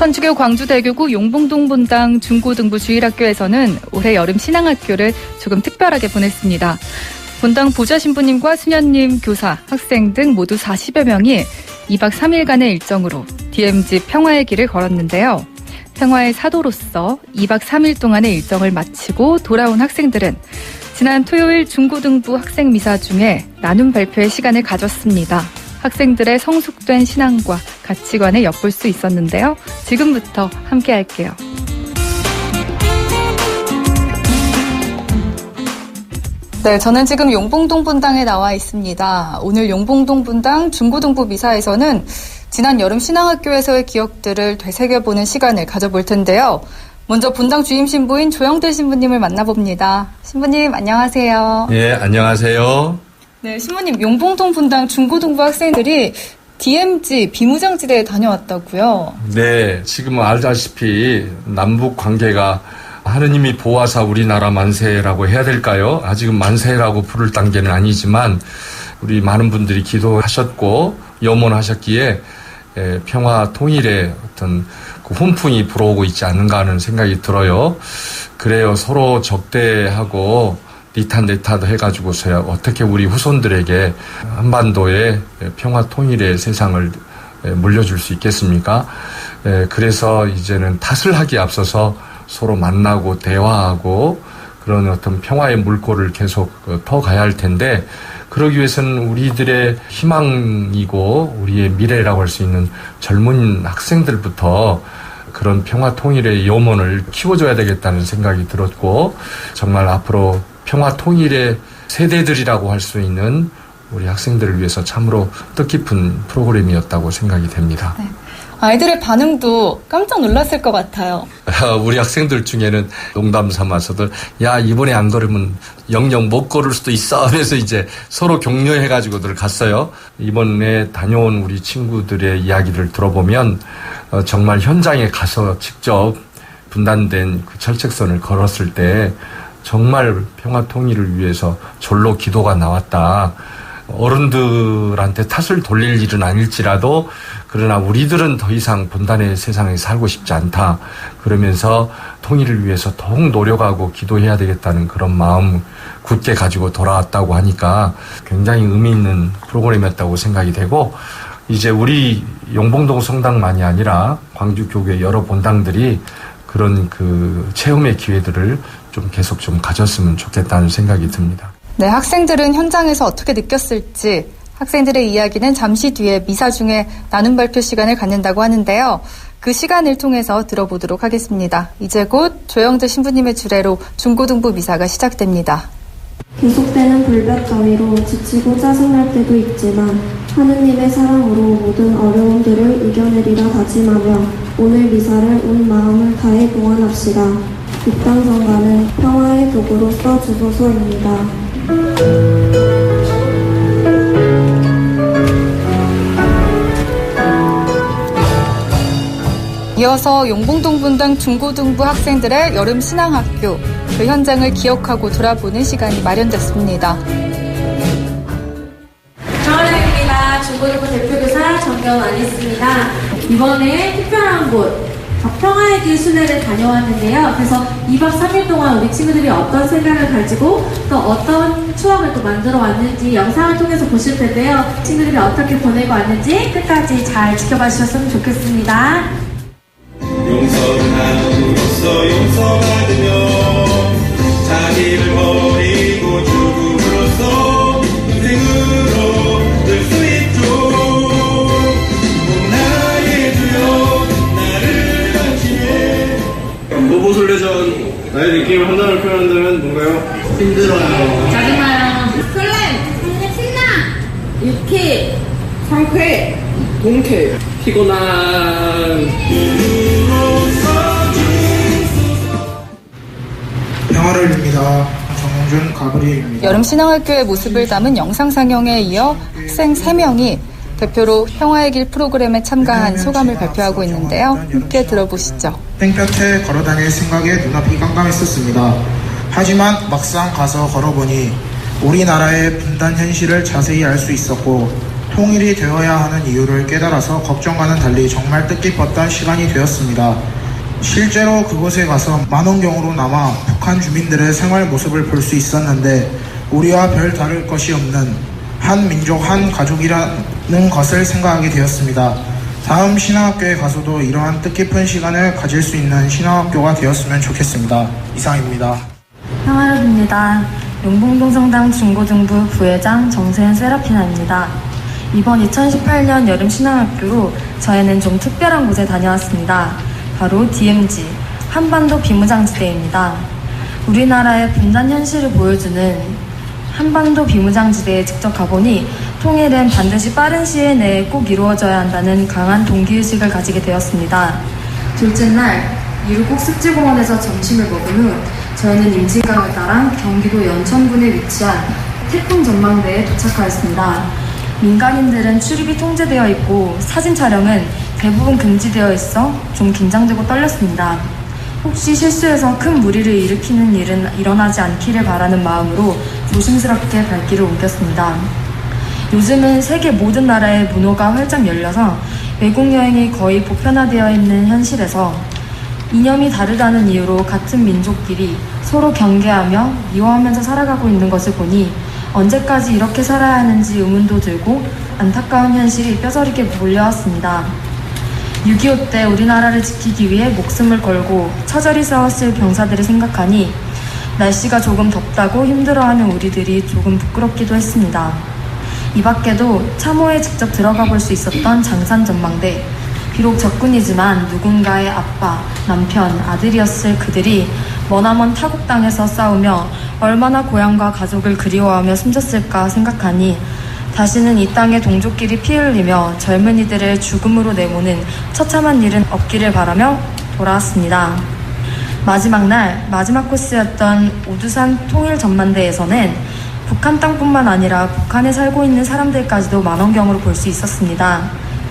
천주교 광주대교구 용봉동 본당 중고등부 주일학교에서는 올해 여름 신앙학교를 조금 특별하게 보냈습니다. 본당 보좌 신부님과 수녀님, 교사, 학생 등 모두 40여 명이 2박 3일간의 일정으로 DMZ 평화의 길을 걸었는데요. 평화의 사도로서 2박 3일 동안의 일정을 마치고 돌아온 학생들은 지난 토요일 중고등부 학생 미사 중에 나눔 발표의 시간을 가졌습니다. 학생들의 성숙된 신앙과 가치관을 엿볼 수 있었는데요. 지금부터 함께 할게요. 네, 저는 지금 용봉동 본당에 나와 있습니다. 오늘 용봉동 본당 중고등부 미사에서는 지난 여름 신앙학교에서의 기억들을 되새겨보는 시간을 가져볼 텐데요. 먼저 본당 주임 신부인 조영대 신부님을 만나봅니다. 신부님, 안녕하세요. 네, 안녕하세요. 네, 신부님, 용봉동 본당 중고등부 학생들이 DMZ 비무장지대에 다녀왔다고요? 네, 지금 알다시피 남북 관계가 하느님이 보아사 우리나라 만세라고 해야 될까요? 아직은 만세라고 부를 단계는 아니지만 우리 많은 분들이 기도하셨고 염원하셨기에 평화 통일의 어떤 그 훈풍이 불어오고 있지 않는가 하는 생각이 들어요. 그래요. 서로 적대하고 니탄네탄도 해가지고서야 어떻게 우리 후손들에게 한반도의 평화 통일의 세상을 물려줄 수 있겠습니까? 그래서 이제는 탓을 하기에 앞서서 서로 만나고 대화하고 그런 어떤 평화의 물꼬를 계속 터가야 할 텐데 그러기 위해서는 우리들의 희망이고 우리의 미래라고 할 수 있는 젊은 학생들부터 그런 평화 통일의 염원을 키워줘야 되겠다는 생각이 들었고 정말 앞으로 평화 통일의 세대들이라고 할 수 있는 우리 학생들을 위해서 참으로 뜻깊은 프로그램이었다고 생각이 됩니다. 네. 아이들의 반응도 깜짝 놀랐을 것 같아요. 우리 학생들 중에는 농담 삼아서들 야 이번에 안 걸으면 영영 못 걸을 수도 있어 하면서 이제 서로 격려해가지고들 갔어요. 이번에 다녀온 우리 친구들의 이야기를 들어보면 정말 현장에 가서 직접 분단된 그 철책선을 걸었을 때 정말 평화 통일을 위해서 절로 기도가 나왔다. 어른들한테 탓을 돌릴 일은 아닐지라도 그러나 우리들은 더 이상 분단의 세상에 살고 싶지 않다. 그러면서 통일을 위해서 더욱 노력하고 기도해야 되겠다는 그런 마음 굳게 가지고 돌아왔다고 하니까 굉장히 의미 있는 프로그램이었다고 생각이 되고 이제 우리 용봉동 성당만이 아니라 광주교회 여러 본당들이 그런 그 체험의 기회들을 좀 계속 좀 가졌으면 좋겠다는 생각이 듭니다. 네, 학생들은 현장에서 어떻게 느꼈을지 학생들의 이야기는 잠시 뒤에 미사 중에 나눔 발표 시간을 갖는다고 하는데요. 그 시간을 통해서 들어보도록 하겠습니다. 이제 곧 조영대 신부님의 주례로 중고등부 미사가 시작됩니다. 계속되는 불볕 더위로 지치고 짜증날 때도 있지만 하느님의 사랑으로 모든 어려움들을 이겨내리라 다짐하며 오늘 미사를 온 마음을 다해 봉헌합시다. 입당 성가는 평화의 도구로 써주소서입니다. 이어서 용봉동 분당 중고등부 학생들의 여름 신앙학교 그 현장을 기억하고 돌아보는 시간이 마련됐습니다. 정원영입니다. 중고등부 대표교사 정경환이 있습니다. 이번에 특별한 곳 평화의 길 순회를 다녀왔는데요. 그래서 2박 3일 동안 우리 친구들이 어떤 생각을 가지고 또 어떤 추억을 또 만들어 왔는지 영상을 통해서 보실 텐데요. 친구들이 어떻게 보내고 왔는지 끝까지 잘 지켜봐 주셨으면 좋겠습니다. 용서함으로써 용서받으며 자기를 버리고 죽음으로써 인생으로 늘 수 있죠. 나의 주여 나를 안심해. 로봇술래전 나의 느낌을 한 단어로 표현한다면 뭔가요? 힘들어요, 짜증나요, 설렘, 신나, 유쾌, 상쾌, 통쾌, 피곤한. 평화를 빕니다. 정용준 가브리엘입니다. 여름 신앙학교의 모습을 담은 영상 상영에 이어 학생 3명이 대표로 평화의 길 프로그램에 참가한 소감을 발표하고 있는데요. 함께 들어보시죠. 땡볕에 걸어다닐 생각에 눈앞이 깜깜했었습니다. 하지만 막상 가서 걸어보니 우리나라의 분단 현실을 자세히 알 수 있었고 통일이 되어야 하는 이유를 깨달아서 걱정과는 달리 정말 뜻깊었던 시간이 되었습니다. 실제로 그곳에 가서 만원경으로 남아 북한 주민들의 생활 모습을 볼 수 있었는데 우리와 별 다를 것이 없는 한 민족 한 가족이라는 것을 생각하게 되었습니다. 다음 신앙학교에 가서도 이러한 뜻깊은 시간을 가질 수 있는 신앙학교가 되었으면 좋겠습니다. 이상입니다. 평화롭입니다. 용봉동성당 중고등부 부회장 정세현 세라피나입니다. 이번 2018년 여름 신앙학교로 저희는 좀 특별한 곳에 다녀왔습니다. 바로 DMZ, 한반도 비무장지대입니다. 우리나라의 분단 현실을 보여주는 한반도 비무장지대에 직접 가보니 통일은 반드시 빠른 시일 내에 꼭 이루어져야 한다는 강한 동기의식을 가지게 되었습니다. 둘째 날, 이루곡 습지공원에서 점심을 먹은 후 저희는 임진강을 따라 경기도 연천군에 위치한 태풍 전망대에 도착하였습니다. 민간인들은 출입이 통제되어 있고 사진 촬영은 대부분 금지되어 있어 좀 긴장되고 떨렸습니다. 혹시 실수해서 큰 무리를 일으키는 일은 일어나지 않기를 바라는 마음으로 조심스럽게 발길을 옮겼습니다. 요즘은 세계 모든 나라의 문호가 활짝 열려서 외국 여행이 거의 보편화되어 있는 현실에서 이념이 다르다는 이유로 같은 민족끼리 서로 경계하며 미워하면서 살아가고 있는 것을 보니 언제까지 이렇게 살아야 하는지 의문도 들고 안타까운 현실이 뼈저리게 몰려왔습니다. 6.25 때 우리나라를 지키기 위해 목숨을 걸고 처절히 싸웠을 병사들을 생각하니 날씨가 조금 덥다고 힘들어하는 우리들이 조금 부끄럽기도 했습니다. 이 밖에도 참호에 직접 들어가 볼 수 있었던 장산 전망대. 비록 적군이지만 누군가의 아빠, 남편, 아들이었을 그들이 머나먼 타국 땅에서 싸우며 얼마나 고향과 가족을 그리워하며 숨졌을까 생각하니 다시는 이 땅의 동족끼리 피 흘리며 젊은이들을 죽음으로 내모는 처참한 일은 없기를 바라며 돌아왔습니다. 마지막 날, 마지막 코스였던 오두산 통일전만대에서는 북한 땅뿐만 아니라 북한에 살고 있는 사람들까지도 만원경으로 볼 수 있었습니다.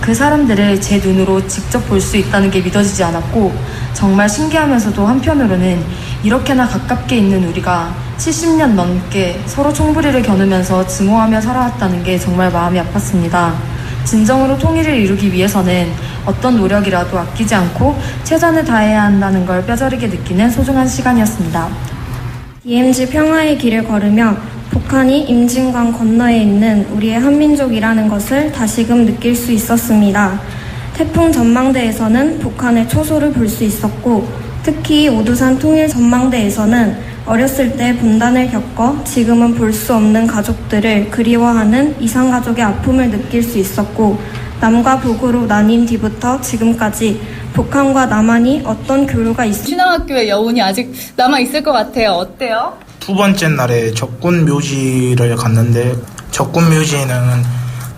그 사람들을 제 눈으로 직접 볼 수 있다는 게 믿어지지 않았고 정말 신기하면서도 한편으로는 이렇게나 가깝게 있는 우리가 70년 넘게 서로 총부리를 겨누면서 증오하며 살아왔다는 게 정말 마음이 아팠습니다. 진정으로 통일을 이루기 위해서는 어떤 노력이라도 아끼지 않고 최선을 다해야 한다는 걸 뼈저리게 느끼는 소중한 시간이었습니다. DMZ 평화의 길을 걸으며 북한이 임진강 건너에 있는 우리의 한민족이라는 것을 다시금 느낄 수 있었습니다. 태풍 전망대에서는 북한의 초소를 볼 수 있었고 특히 오두산 통일 전망대에서는 어렸을 때 분단을 겪어 지금은 볼 수 없는 가족들을 그리워하는 이산가족의 아픔을 느낄 수 있었고 남과 북으로 나뉜 뒤부터 지금까지 북한과 남한이 어떤 교류가 있을지 신앙학교의 여운이 아직 남아있을 것 같아요. 어때요? 두 번째 날에 적군 묘지를 갔는데 적군 묘지에는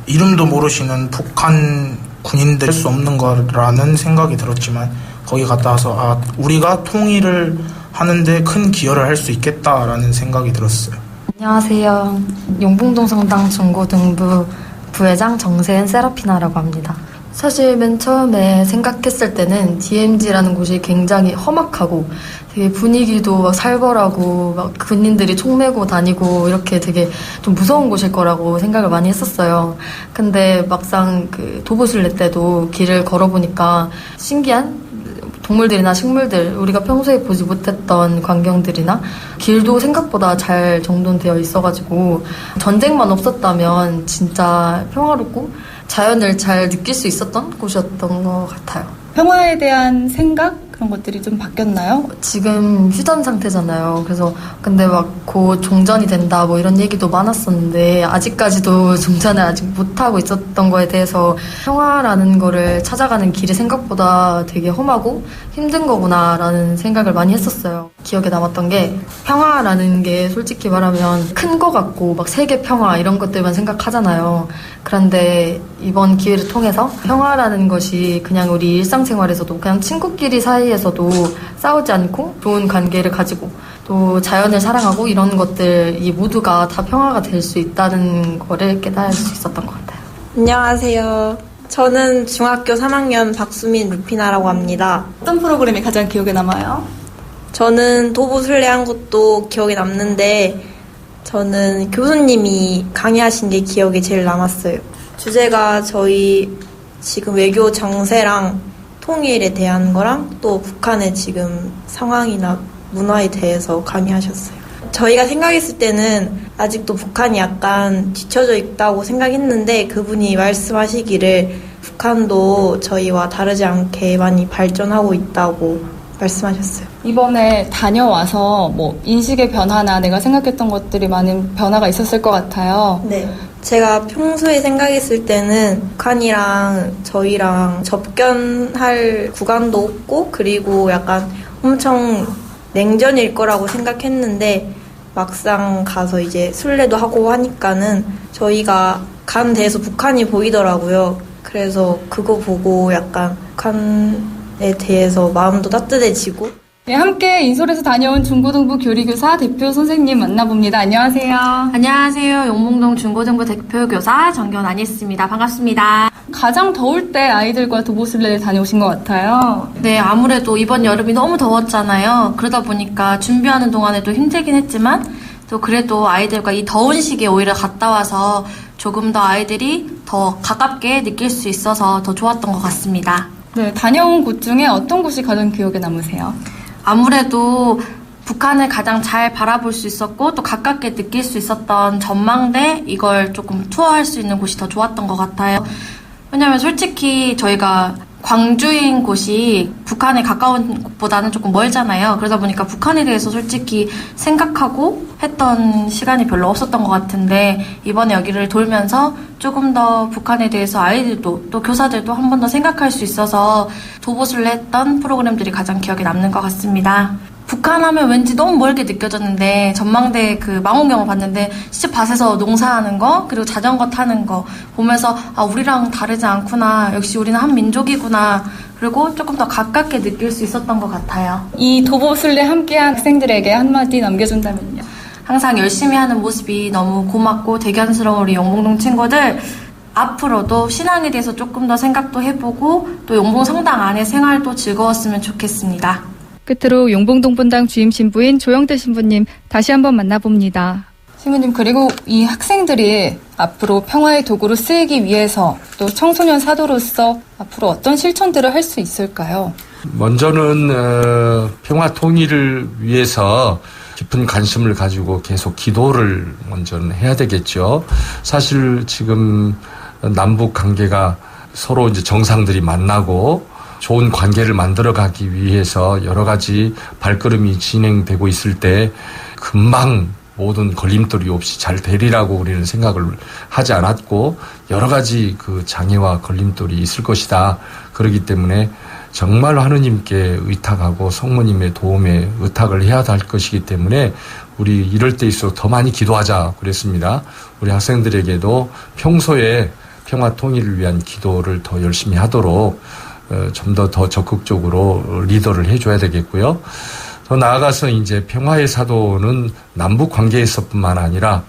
이름도 모르시는 북한 군인들 할 수 없는 거라는 생각이 들었지만 거기 갔다 와서 우리가 통일을 하는데 큰 기여를 할 수 있겠다라는 생각이 들었어요. 안녕하세요. 용봉동성당 중고등부 부회장 정세현 세라피나라고 합니다. 사실 맨 처음에 생각했을 때는 DMZ라는 곳이 굉장히 험악하고 되게 분위기도 막 살벌하고 막 군인들이 총 메고 다니고 이렇게 되게 좀 무서운 곳일 거라고 생각을 많이 했었어요. 근데 막상 그 도보순례 때도 길을 걸어보니까 신기한 동물들이나 식물들, 우리가 평소에 보지 못했던 광경들이나 길도 생각보다 잘 정돈되어 있어가지고 전쟁만 없었다면 진짜 평화롭고 자연을 잘 느낄 수 있었던 곳이었던 것 같아요. 평화에 대한 생각? 그런 것들이 좀 바뀌었나요? 지금 휴전 상태잖아요. 그래서 근데 막 곧 종전이 된다 뭐 이런 얘기도 많았었는데 아직까지도 종전을 아직 못하고 있었던 거에 대해서 평화라는 거를 찾아가는 길이 생각보다 되게 험하고 힘든 거구나라는 생각을 많이 했었어요. 기억에 남았던 게 평화라는 게 솔직히 말하면 큰 거 같고 막 세계 평화 이런 것들만 생각하잖아요. 그런데 이번 기회를 통해서 평화라는 것이 그냥 우리 일상생활에서도 그냥 친구끼리 사이에서도 싸우지 않고 좋은 관계를 가지고 또 자연을 사랑하고 이런 것들 이 모두가 다 평화가 될 수 있다는 거를 깨달을 수 있었던 것 같아요. 안녕하세요. 저는 중학교 3학년 박수민 루피나라고 합니다. 어떤 프로그램이 가장 기억에 남아요? 저는 도보순례한 것도 기억에 남는데 저는 교수님이 강의하신 게 기억에 제일 남았어요. 주제가 저희 지금 외교 정세랑 통일에 대한 거랑 또 북한의 지금 상황이나 문화에 대해서 강의하셨어요. 저희가 생각했을 때는 아직도 북한이 약간 뒤처져 있다고 생각했는데 그분이 말씀하시기를 북한도 저희와 다르지 않게 많이 발전하고 있다고 말씀하셨어요. 이번에 다녀와서 뭐 인식의 변화나 내가 생각했던 것들이 많은 변화가 있었을 것 같아요. 네. 제가 평소에 생각했을 때는 북한이랑 저희랑 접견할 구간도 없고 그리고 약간 엄청 냉전일 거라고 생각했는데 막상 가서 이제 순례도 하고 하니까는 저희가 간 데에서 북한이 보이더라고요. 그래서 그거 보고 약간 북한에 대해서 마음도 따뜻해지고. 네, 함께 인솔에서 다녀온 중고등부 교리교사 대표 선생님 만나봅니다. 안녕하세요. 안녕하세요. 용봉동 중고등부 대표교사 정견안이 있습니다. 반갑습니다. 가장 더울 때 아이들과 도보순례를 다녀오신 것 같아요. 네, 아무래도 이번 여름이 너무 더웠잖아요. 그러다 보니까 준비하는 동안에도 힘들긴 했지만 또 그래도 아이들과 이 더운 시기에 오히려 갔다 와서 조금 더 아이들이 더 가깝게 느낄 수 있어서 더 좋았던 것 같습니다. 네, 다녀온 곳 중에 어떤 곳이 가장 기억에 남으세요? 아무래도 북한을 가장 잘 바라볼 수 있었고 또 가깝게 느낄 수 있었던 전망대 이걸 조금 투어할 수 있는 곳이 더 좋았던 것 같아요. 왜냐면 솔직히 저희가 광주인 곳이 북한에 가까운 곳보다는 조금 멀잖아요. 그러다 보니까 북한에 대해서 솔직히 생각하고 했던 시간이 별로 없었던 것 같은데 이번에 여기를 돌면서 조금 더 북한에 대해서 아이들도 또 교사들도 한 번 더 생각할 수 있어서 도보순례 했던 프로그램들이 가장 기억에 남는 것 같습니다. 북한 하면 왠지 너무 멀게 느껴졌는데 전망대 그 망원경을 봤는데 진짜 밭에서 농사하는 거 그리고 자전거 타는 거 보면서 아 우리랑 다르지 않구나 역시 우리는 한 민족이구나 그리고 조금 더 가깝게 느낄 수 있었던 것 같아요. 이 도보순례 함께한 학생들에게 한마디 남겨준다면요? 항상 열심히 하는 모습이 너무 고맙고 대견스러운 우리 용봉동 친구들 앞으로도 신앙에 대해서 조금 더 생각도 해보고 또 용봉 성당 안의 생활도 즐거웠으면 좋겠습니다. 끝으로 용봉동 분당 주임 신부인 조영태 신부님 다시 한번 만나봅니다. 신부님, 그리고 이 학생들이 앞으로 평화의 도구로 쓰이기 위해서 또 청소년 사도로서 앞으로 어떤 실천들을 할 수 있을까요? 먼저는 평화 통일을 위해서 깊은 관심을 가지고 계속 기도를 먼저는 해야 되겠죠. 사실 지금 남북 관계가 서로 이제 정상들이 만나고 좋은 관계를 만들어가기 위해서 여러 가지 발걸음이 진행되고 있을 때 금방 모든 걸림돌이 없이 잘 되리라고 우리는 생각을 하지 않았고 여러 가지 그 장애와 걸림돌이 있을 것이다. 그렇기 때문에 정말 하느님께 의탁하고 성모님의 도움에 의탁을 해야 할 것이기 때문에 우리 이럴 때 있어 더 많이 기도하자 그랬습니다. 우리 학생들에게도 평소에 평화 통일을 위한 기도를 더 열심히 하도록 좀 더 적극적으로 리더를 해줘야 되겠고요. 더 나아가서 이제 평화의 사도는 남북 관계에서뿐만 아니라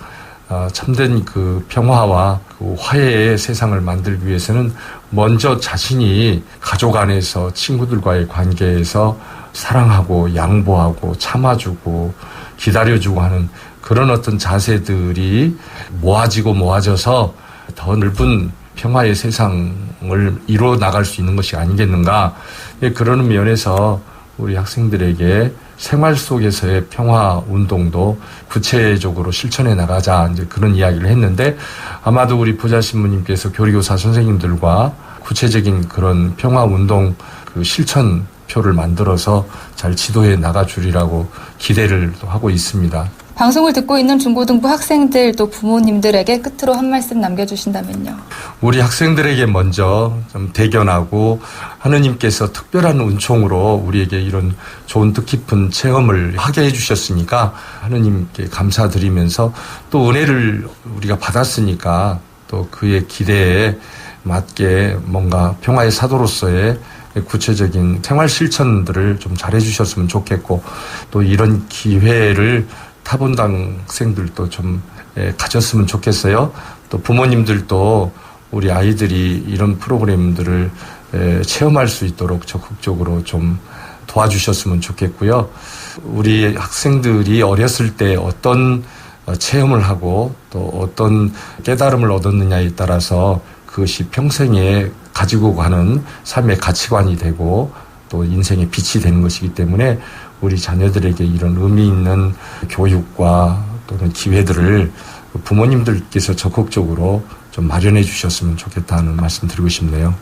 참된 그 평화와 그 화해의 세상을 만들기 위해서는 먼저 자신이 가족 안에서 친구들과의 관계에서 사랑하고 양보하고 참아주고 기다려주고 하는 그런 어떤 자세들이 모아져서 더 넓은 평화의 세상을 이루어 나갈 수 있는 것이 아니겠는가. 그러는 면에서 우리 학생들에게 생활 속에서의 평화 운동도 구체적으로 실천해 나가자 이제 그런 이야기를 했는데 아마도 우리 부자 신부님께서 교리교사 선생님들과 구체적인 그런 평화 운동 그 실천표를 만들어서 잘 지도해 나가 주리라고 기대를 또 하고 있습니다. 방송을 듣고 있는 중고등부 학생들 또 부모님들에게 끝으로 한 말씀 남겨주신다면요. 우리 학생들에게 먼저 좀 대견하고 하느님께서 특별한 은총으로 우리에게 이런 좋은 뜻깊은 체험을 하게 해주셨으니까 하느님께 감사드리면서 또 은혜를 우리가 받았으니까 또 그의 기대에 맞게 뭔가 평화의 사도로서의 구체적인 생활 실천들을 좀 잘해주셨으면 좋겠고 또 이런 기회를 타본당 학생들도 좀 가졌으면 좋겠어요. 또 부모님들도 우리 아이들이 이런 프로그램들을 체험할 수 있도록 적극적으로 좀 도와주셨으면 좋겠고요. 우리 학생들이 어렸을 때 어떤 체험을 하고 또 어떤 깨달음을 얻었느냐에 따라서 그것이 평생에 가지고 가는 삶의 가치관이 되고 또 인생의 빛이 되는 것이기 때문에 우리 자녀들에게 이런 의미 있는 교육과 또는 기회들을 부모님들께서 적극적으로 좀 마련해 주셨으면 좋겠다는 말씀 드리고 싶네요.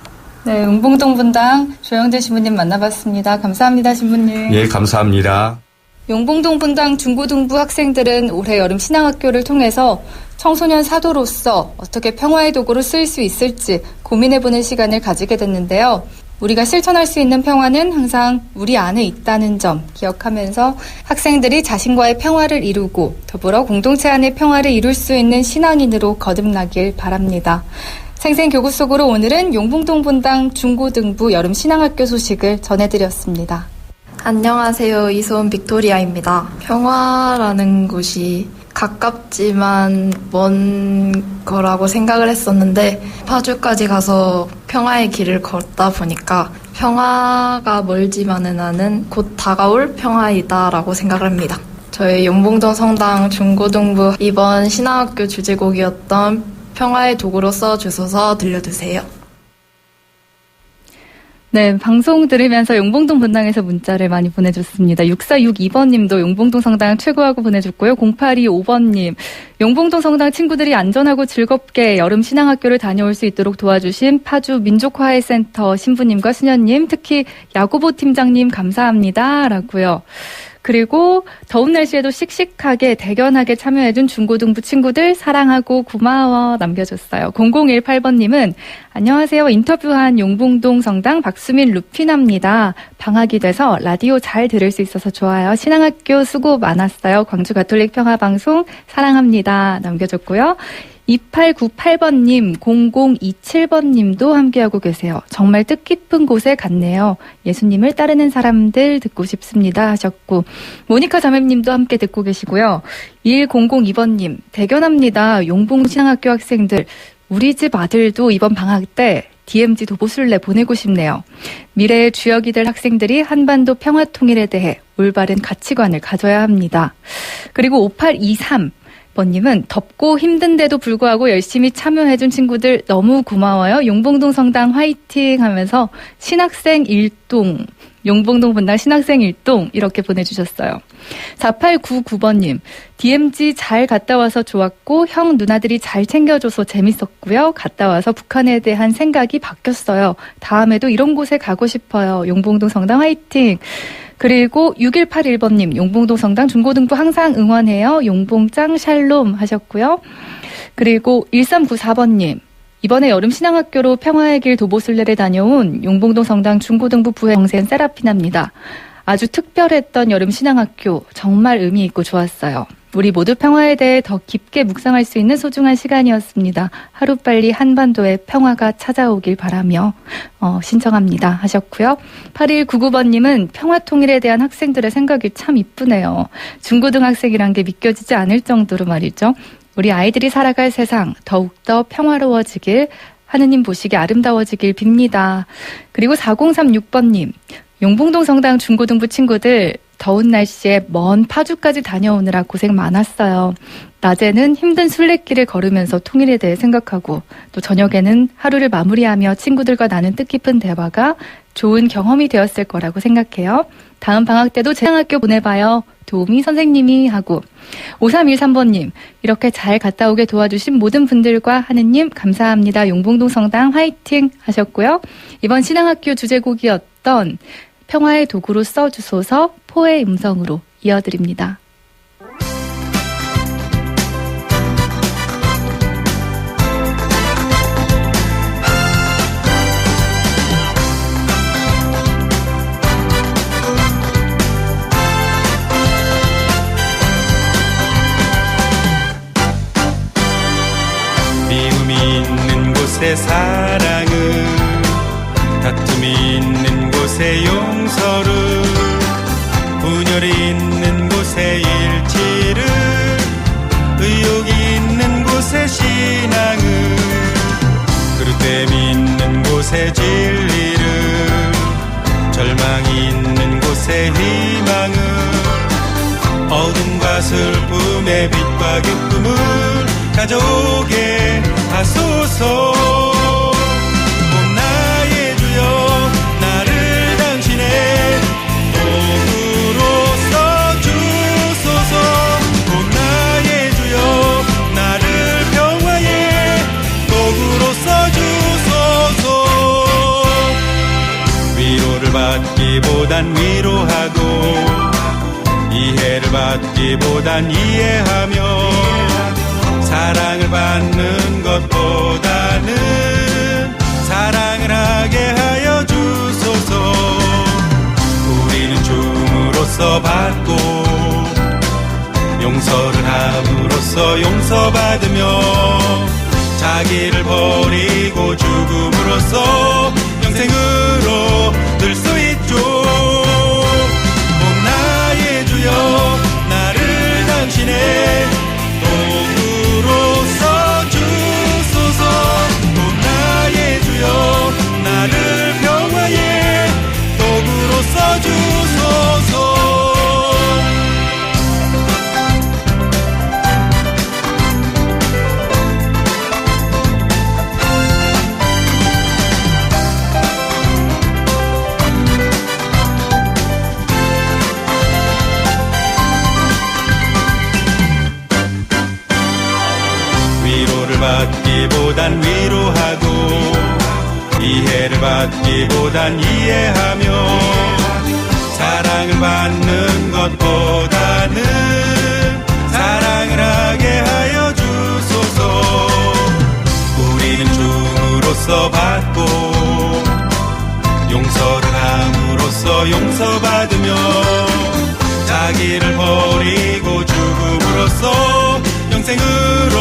네, 용봉동 분당 조영재 신부님 만나봤습니다. 감사합니다, 신부님. 예, 감사합니다. 용봉동 분당 중고등부 학생들은 올해 여름 신앙학교를 통해서 청소년 사도로서 어떻게 평화의 도구로 쓰일 수 있을지 고민해보는 시간을 가지게 됐는데요. 우리가 실천할 수 있는 평화는 항상 우리 안에 있다는 점 기억하면서 학생들이 자신과의 평화를 이루고 더불어 공동체 안의 평화를 이룰 수 있는 신앙인으로 거듭나길 바랍니다. 생생교구 속으로 오늘은 용봉동 분당 중고등부 여름 신앙학교 소식을 전해드렸습니다. 안녕하세요. 이소은 빅토리아입니다. 평화라는 곳이 가깝지만 먼 거라고 생각을 했었는데 파주까지 가서 평화의 길을 걷다 보니까 평화가 멀지만은 않은 곧 다가올 평화이다라고 생각을 합니다. 저희 용봉동 성당 중고등부 이번 신앙학교 주제곡이었던 평화의 도구로 써주소서 들려주세요. 네, 방송 들으면서 용봉동 분당에서 문자를 많이 보내줬습니다. 6462번님도 용봉동 성당 최고하고 보내줬고요. 0825번님, 용봉동 성당 친구들이 안전하고 즐겁게 여름 신앙학교를 다녀올 수 있도록 도와주신 파주 민족화해센터 신부님과 수녀님, 특히 야고보 팀장님 감사합니다. 라고요. 그리고 더운 날씨에도 씩씩하게 대견하게 참여해준 중고등부 친구들 사랑하고 고마워 남겨줬어요. 0018번님은 안녕하세요. 인터뷰한 용봉동 성당 박수민 루피나입니다. 방학이 돼서 라디오 잘 들을 수 있어서 좋아요. 신앙학교 수고 많았어요. 광주 가톨릭 평화방송 사랑합니다. 남겨줬고요. 2898번님, 0027번님도 함께하고 계세요. 정말 뜻깊은 곳에 갔네요. 예수님을 따르는 사람들 듣고 싶습니다 하셨고, 모니카 자매님도 함께 듣고 계시고요. 1002번님, 대견합니다. 용봉 신앙학교 학생들, 우리 집 아들도 이번 방학 때 DMZ 도보순례 보내고 싶네요. 미래의 주역이 될 학생들이 한반도 평화통일에 대해 올바른 가치관을 가져야 합니다. 그리고 5823 번님은 덥고 힘든데도 불구하고 열심히 참여해준 친구들 너무 고마워요. 용봉동 성당 화이팅 하면서 신학생 일동, 용봉동 분당 신학생 일동 이렇게 보내주셨어요. 4899번님, DMZ 잘 갔다 와서 좋았고 형 누나들이 잘 챙겨줘서 재밌었고요. 갔다 와서 북한에 대한 생각이 바뀌었어요. 다음에도 이런 곳에 가고 싶어요. 용봉동 성당 화이팅. 그리고 6181번님, 용봉동 성당 중고등부 항상 응원해요. 용봉짱 샬롬 하셨고요. 그리고 1394번님, 이번에 여름 신앙학교로 평화의 길 도보순례를 다녀온 용봉동 성당 중고등부 부회 정센 세라피나입니다. 아주 특별했던 여름 신앙학교, 정말 의미 있고 좋았어요. 우리 모두 평화에 대해 더 깊게 묵상할 수 있는 소중한 시간이었습니다. 하루빨리 한반도에 평화가 찾아오길 바라며 신청합니다 하셨고요. 8199번님은 평화통일에 대한 학생들의 생각이 참 이쁘네요. 중고등학생이란 게 믿겨지지 않을 정도로 말이죠. 우리 아이들이 살아갈 세상 더욱더 평화로워지길, 하느님 보시기 아름다워지길 빕니다. 그리고 4036번님, 용봉동 성당 중고등부 친구들 더운 날씨에 먼 파주까지 다녀오느라 고생 많았어요. 낮에는 힘든 순례길을 걸으면서 통일에 대해 생각하고 또 저녁에는 하루를 마무리하며 친구들과 나눈 뜻깊은 대화가 좋은 경험이 되었을 거라고 생각해요. 다음 방학 때도 제 학교 보내봐요. 도우미 선생님이 하고 5313번님, 이렇게 잘 갔다 오게 도와주신 모든 분들과 하느님 감사합니다. 용봉동 성당 화이팅 하셨고요. 이번 신앙학교 주제곡이었던 평화의 도구로 써주소서 포의 음성으로 이어드립니다. 미움이 있는 곳에 사랑을, 다툼이 있는 곳에 용서를, 분열이 있는 곳에 일치를, 의욕이 있는 곳에 신앙을, 그릇됨이 있는 곳에 진리를, 절망이 있는 곳에 희망을, 어둠과 슬픔의 빛과 기쁨을 가져오게 하소서. 오 나의 주여 나를 당신의 도구로 써주소서. 오 나의 주여 나를 평화의 도구로 써주소서. 위로를 받기보단 위로하고 이해를 받기보단 이해하며 사랑을 받는 것보다는 사랑을 하게 하여 주소서. 우리는 줌으로써 받고 용서를 함으로써 용서받으며 자기를 버리고 죽음으로써 영생으로 늘 수 있죠. 나를 당신의 도구로 써주소서. 또 나의 주여 나를 평화의 도구로 써주소서. 받기보단 위로하고 이해를 받기보단 이해하며 사랑을 받는 것보다는 사랑을 하게 하여 주소서. 우리는 줌으로써 받고 용서를 함으로써 용서받으며 자기를 버리고 죽음으로써 영생으로